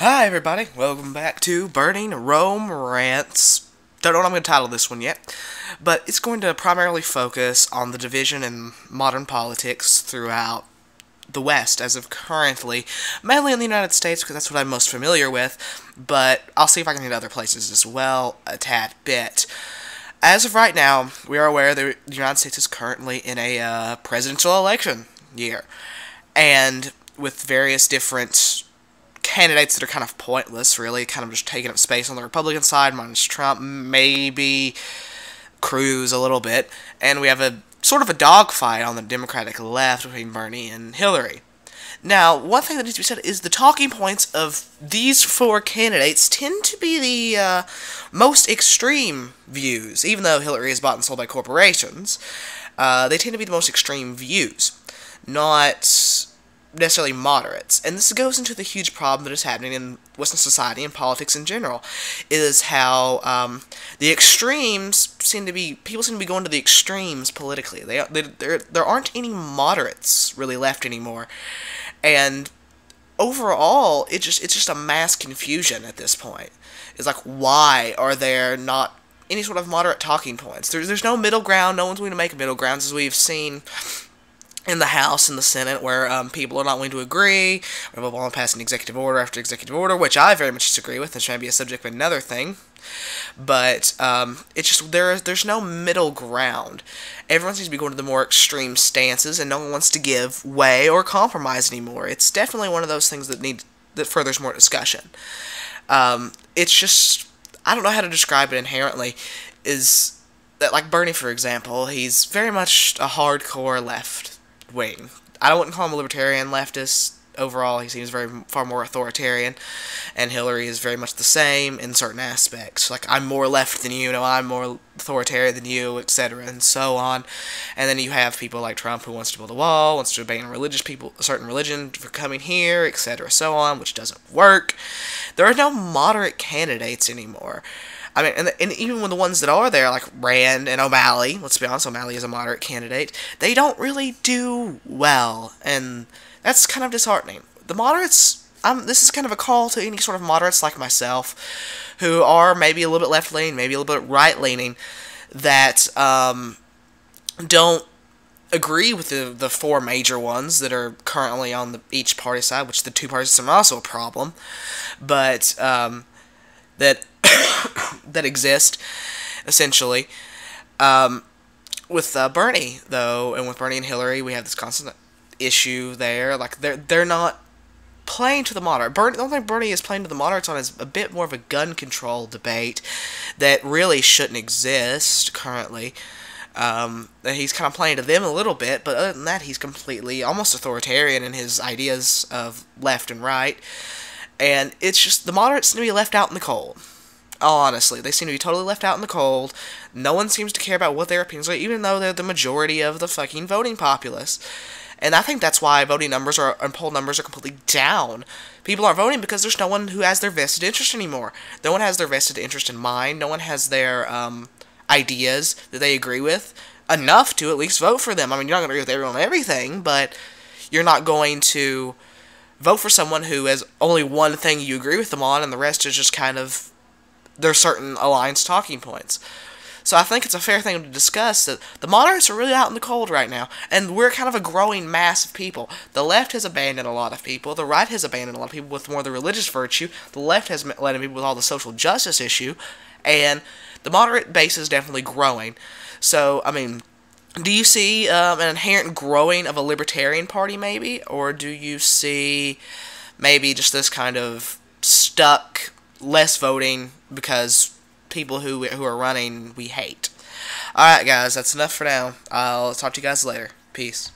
Hi everybody, welcome back to Burning Rome Rants. Don't know what I'm going to title this one yet, but it's going to primarily focus on the division in modern politics throughout the West as of currently, mainly in the United States because that's what I'm most familiar with, but I'll see if I can hit other places as well a tad bit. As of right now, we are aware that the United States is currently in a presidential election year, and with various different candidates that are kind of pointless, really, kind of just taking up space on the Republican side, minus Trump, maybe Cruz a little bit, and we have a sort of a dogfight on the Democratic left between Bernie and Hillary. Now, one thing that needs to be said is the talking points of these four candidates tend to be the most extreme views, even though Hillary is bought and sold by corporations. They tend to be the most extreme views, not necessarily moderates. And this goes into the huge problem that is happening in Western society and politics in general, is how the extremes people seem to be going to the extremes politically. There aren't any moderates really left anymore, and overall it's just a mass confusion at this point. It's like, why are there not any sort of moderate talking points? There's no middle ground. No one's going to make a middle ground, as we've seen in the House and the Senate, where people are not willing to agree, or will want to pass an executive order after executive order, which I very much disagree with. This may be a subject of another thing, but it's just there's no middle ground. Everyone seems to be going to the more extreme stances, and no one wants to give way or compromise anymore. It's definitely one of those things that furthers more discussion. It's just, I don't know how to describe it inherently. Is that, like Bernie, for example, he's very much a hardcore left wing. I wouldn't call him a libertarian leftist. Overall, he seems far more authoritarian, and Hillary is very much the same in certain aspects. Like, I'm more left than you, no, I'm more authoritarian than you, etc., and so on. And then you have people like Trump, who wants to build a wall, wants to ban a certain religion for coming here, etc., so on, which doesn't work. There are no moderate candidates anymore. I mean, and even when the ones that are there, like Rand and O'Malley, let's be honest, O'Malley is a moderate candidate, they don't really do well, and that's kind of disheartening. The moderates, this is kind of a call to any sort of moderates like myself, who are maybe a little bit left-leaning, maybe a little bit right-leaning, that don't agree with the four major ones that are currently on each party side, which the two-party system are also a problem, but that that exist, essentially. With Bernie, though, and with Bernie and Hillary, we have this constant issue there. Like, they're not playing to the moderate. The only thing Bernie is playing to the moderates on is a bit more of a gun control debate that really shouldn't exist currently. He's kind of playing to them a little bit, but other than that, he's completely, almost authoritarian in his ideas of left and right. And it's just, the moderates seem to be left out in the cold. Honestly, they seem to be totally left out in the cold. No one seems to care about what their opinions are, even though they're the majority of the fucking voting populace. And I think that's why voting numbers and poll numbers are completely down. People aren't voting because there's no one who has their vested interest anymore. No one has their vested interest in mind. No one has their ideas that they agree with enough to at least vote for them. I mean, you're not going to agree with everyone on everything, but you're not going to vote for someone who has only one thing you agree with them on, and the rest is just kind of their certain alliance talking points. So I think it's a fair thing to discuss that the moderates are really out in the cold right now, and we're kind of a growing mass of people. The left has abandoned a lot of people, the right has abandoned a lot of people with more of the religious virtue, the left has abandoned people with all the social justice issue, and the moderate base is definitely growing. So, I mean, do you see an inherent growing of a libertarian party, maybe? Or do you see maybe just this kind of stuck, less voting because people who are running we hate? Alright, guys, that's enough for now. I'll talk to you guys later. Peace.